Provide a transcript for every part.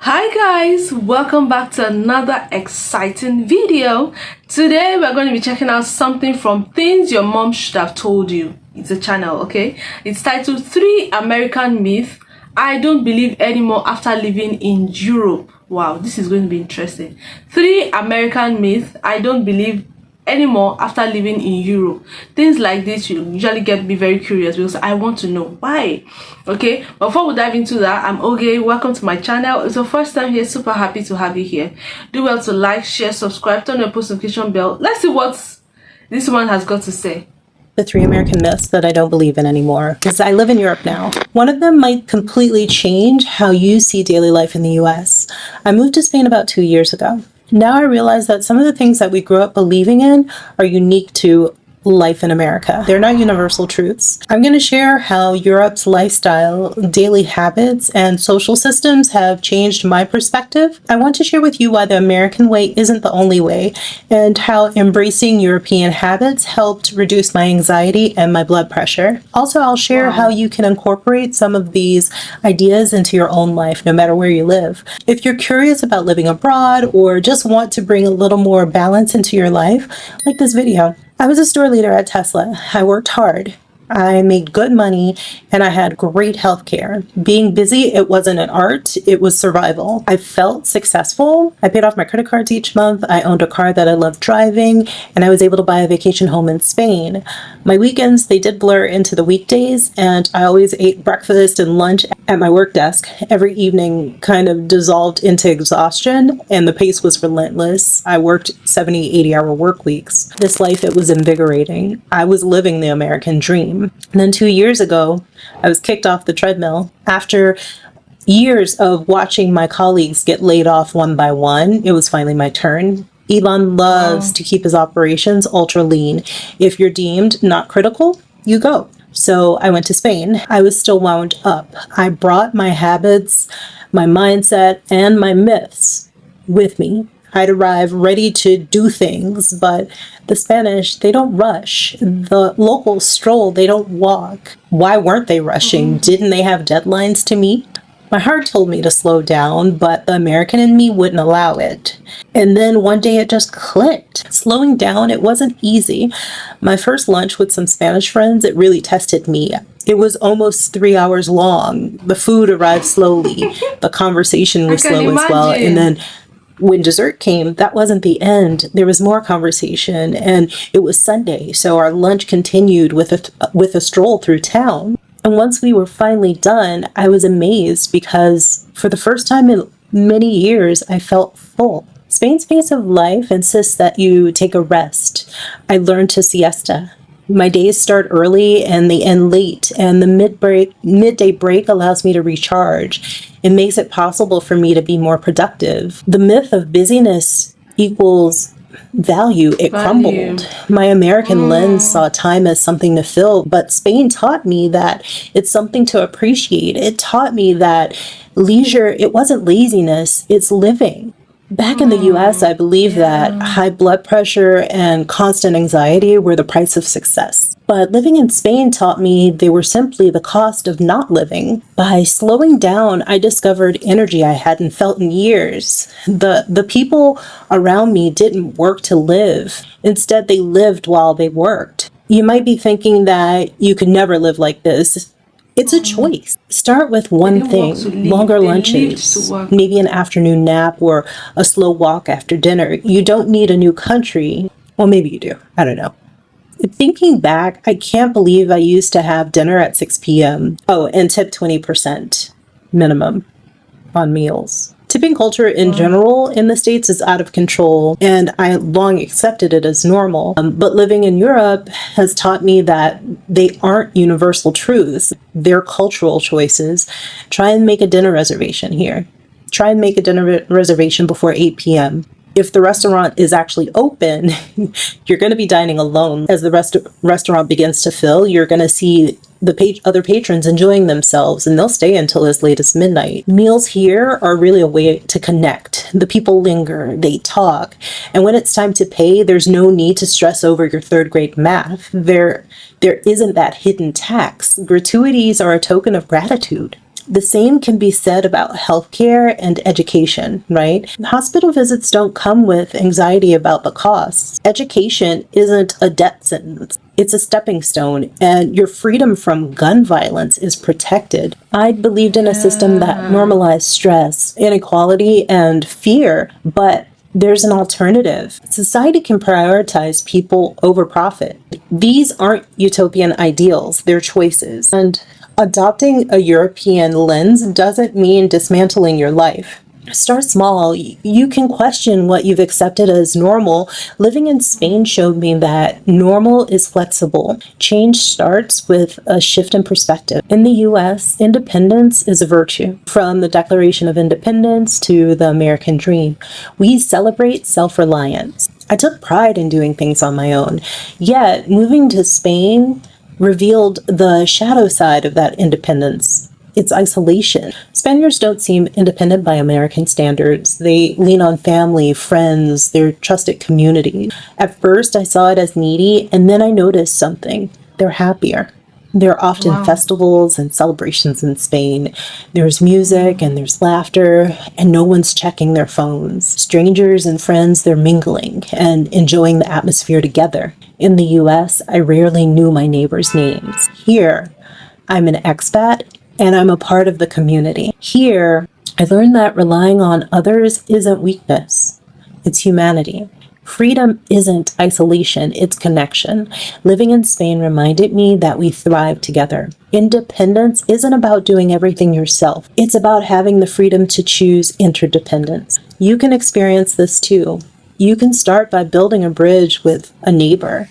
Hi guys, welcome back to another exciting video. Today we're going to be checking out something from Things Your Mom Should Have Told You. It's a channel, okay? It's titled 3 American Myths I Don't Believe Anymore After Living in Europe. Wow, this is going to be interesting. 3 American Myths I Don't Believe anymore after living in Europe. Things like this usually get me very curious because I want to know why. Okay, before we dive into that, I'm Oge. Welcome to my channel. It's your first time here, super happy to have you here. Do well to like, share, subscribe, turn your post notification bell. Let's see what this one has got to say. The 3 American myths that I don't believe in anymore, because I live in Europe now. One of them might completely change how you see daily life in the US. I moved to Spain about 2 years ago. Now I realize that some of the things that we grew up believing in are unique to life in America. They're not universal truths. I'm going to share how Europe's lifestyle, daily habits, and social systems have changed my perspective. I want to share with you why the American way isn't the only way, and how embracing European habits helped reduce my anxiety and my blood pressure. Also, I'll share how you can incorporate some of these ideas into your own life, no matter where you live. If you're curious about living abroad or just want to bring a little more balance into your life, like this video. I was a store leader at Tesla. I worked hard. I made good money and I had great health care. Being busy, it wasn't an art, it was survival. I felt successful. I paid off my credit cards each month. I owned a car that I loved driving, and I was able to buy a vacation home in Spain. My weekends, they did blur into the weekdays, and I always ate breakfast and lunch at my work desk. Every evening kind of dissolved into exhaustion, and the pace was relentless. I worked 70, 80-hour work weeks. This life, it was invigorating. I was living the American dream. And then 2 years ago, I was kicked off the treadmill. After years of watching my colleagues get laid off one by one, it was finally my turn. Elon loves to keep his operations ultra lean. If you're deemed not critical, you go. So I went to Spain. I was still wound up. I brought my habits, my mindset, and my myths with me. I'd arrive ready to do things, but the Spanish, they don't rush. The locals stroll, they don't walk. Why weren't they rushing? Didn't they have deadlines to meet? My heart told me to slow down, but the American in me wouldn't allow it. And then one day it just clicked. Slowing down, it wasn't easy. My first lunch with some Spanish friends, it really tested me. It was almost 3 hours long. The food arrived slowly. The conversation was slow as well. And then when dessert came, that wasn't the end. There was more conversation, and it was Sunday, so our lunch continued with a stroll through town. And once we were finally done, I was amazed because for the first time in many years, I felt full. Spain's pace of life insists that you take a rest. I learned to siesta. My days start early and they end late, and the midday break allows me to recharge. It makes it possible for me to be more productive. The myth of busyness equals value, it crumbled. My American lens saw time as something to fill, but Spain taught me that it's something to appreciate. It taught me that leisure, it wasn't laziness, it's living. Back in the US, I believe that high blood pressure and constant anxiety were the price of success. But living in Spain taught me they were simply the cost of not living. By slowing down, I discovered energy I hadn't felt in years. The people around me didn't work to live. Instead, they lived while they worked. You might be thinking that you could never live like this. It's a choice. Start with one thing, longer lunches, maybe an afternoon nap or a slow walk after dinner. You don't need a new country. Well, maybe you do. I don't know. Thinking back, I can't believe I used to have dinner at 6 p.m. Oh, and tip 20% minimum on meals. Tipping culture in general in the States is out of control, and I long accepted it as normal. But living in Europe has taught me that they aren't universal truths. They're cultural choices. Try and make a dinner reservation here. Try and make a dinner reservation before 8 p.m. If the restaurant is actually open, you're going to be dining alone. As the restaurant begins to fill, you're going to see the other patrons enjoying themselves, and they'll stay until as late as midnight. Meals here are really a way to connect. The people linger, they talk, and when it's time to pay, there's no need to stress over your third grade math. There isn't that hidden tax. Gratuities are a token of gratitude. The same can be said about healthcare and education, right? Hospital visits don't come with anxiety about the costs. Education isn't a death sentence. It's a stepping stone, and your freedom from gun violence is protected. I believed in a system that normalized stress, inequality, and fear, but there's an alternative. Society can prioritize people over profit. These aren't utopian ideals, they're choices. And adopting a European lens doesn't mean dismantling your life. Start small. You can question what you've accepted as normal. Living in Spain showed me that normal is flexible. Change starts with a shift in perspective. In the US, independence is a virtue. From the Declaration of Independence to the American Dream, we celebrate self-reliance. I took pride in doing things on my own. Yet, moving to Spain revealed the shadow side of that independence. It's isolation. Spaniards don't seem independent by American standards. They lean on family, friends, their trusted community. At first, I saw it as needy, and then I noticed something. They're happier. There are often festivals and celebrations in Spain. There's music and there's laughter, and no one's checking their phones. Strangers and friends, they're mingling and enjoying the atmosphere together. In the US, I rarely knew my neighbors' names. Here, I'm an expat, and I'm a part of the community. Here, I learned that relying on others isn't weakness, it's humanity. Freedom isn't isolation, it's connection. Living in Spain reminded me that we thrive together. Independence isn't about doing everything yourself. It's about having the freedom to choose interdependence. You can experience this too. You can start by building a bridge with a neighbor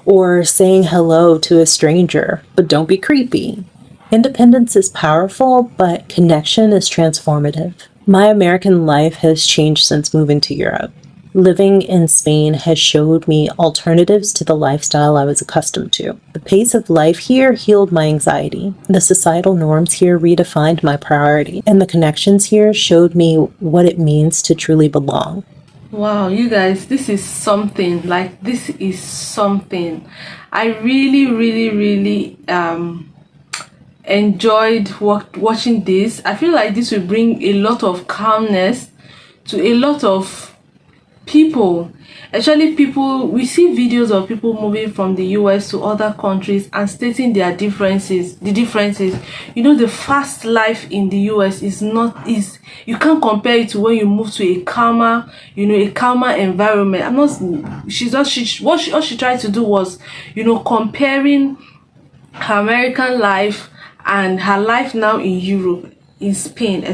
or saying hello to a stranger, but don't be creepy. Independence is powerful, but connection is transformative. My American life has changed since moving to Europe. Living in Spain has showed me alternatives to the lifestyle I was accustomed to. The pace of life here healed my anxiety. The societal norms here redefined my priority, and the connections here showed me what it means to truly belong. Wow, you guys, this is something. Like, this is something. I really enjoyed watching this. I feel like this will bring a lot of calmness to a lot of people, especially people. We see videos of people moving from the US to other countries and stating the differences. You know, the fast life in the US is you can't compare it to when you move to a calmer environment. What she tried to do was, comparing her American life and her life now in Europe, in Spain.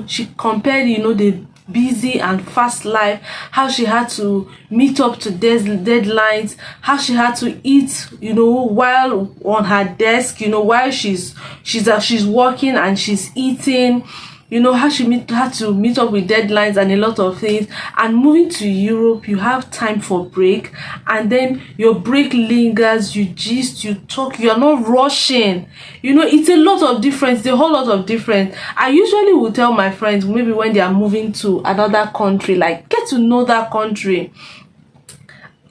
She compared, the busy and fast life, how she had to meet up to deadlines, how she had to eat, while on her desk, while she's working and she's eating, how she had to meet up with deadlines and a lot of things. And moving to Europe, you have time for break, and then your break lingers, you gist, you talk, you're not rushing. It's a lot of difference, a whole lot of difference. I usually will tell my friends, maybe when they are moving to another country, like, get to know that country.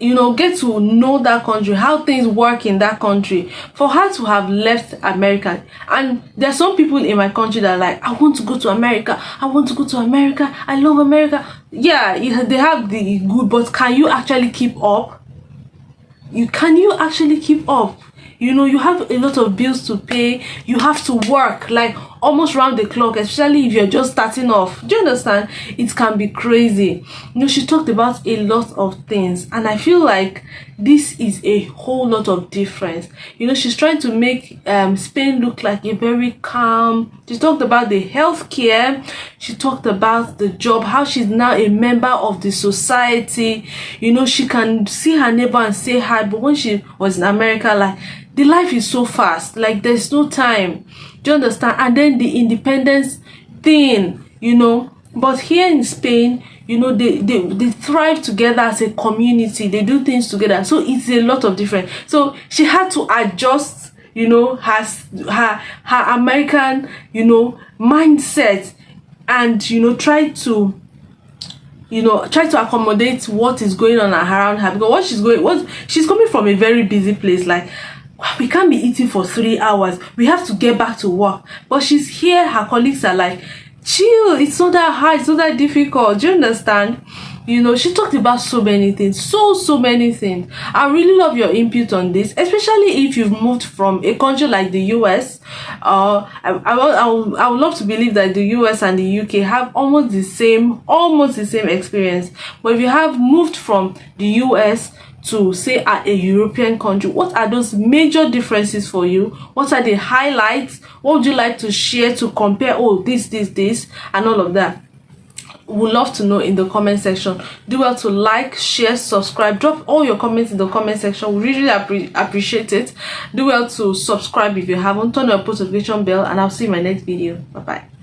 Get to know that country, how things work in that country. For her to have left America, and there's some people in my country that are like, I want to go to America, I love America. Yeah, they have the good, but can you actually keep up? Can you actually keep up? You have a lot of bills to pay. You have to work like almost round the clock, especially if you're just starting off. Do you understand? It can be crazy. She talked about a lot of things, and I feel like this is a whole lot of difference. She's trying to make Spain look like a very calm. She talked about the healthcare. She talked about the job, how she's now a member of the society. She can see her neighbor and say hi, but when she was in America, like, the life is so fast, like there's no time. Do you understand? And then the independence thing, but here in Spain, they thrive together as a community. They do things together, so it's a lot of different. So she had to adjust, her American, mindset, and try to accommodate what is going on around her, because she's coming from a very busy place. Like, we can't be eating for 3 hours, we have to get back to work. But she's here, her colleagues are like, chill, it's not that hard, it's not that difficult. Do you understand? You know, she talked about so many things, so many things. I really love your input on this, especially if you've moved from a country like the US. I would love to believe that the US and the UK have almost the same experience. But if you have moved from the US to, say, a European country, what are those major differences for you? What are the highlights? What would you like to share to compare? Oh, this, and all of that. Would love to know in the comment section. Do well to like, share, subscribe, drop all your comments in the comment section. We really appreciate it. Do well to subscribe if you haven't, turn on your post notification bell, and I'll see you in my next video. Bye bye.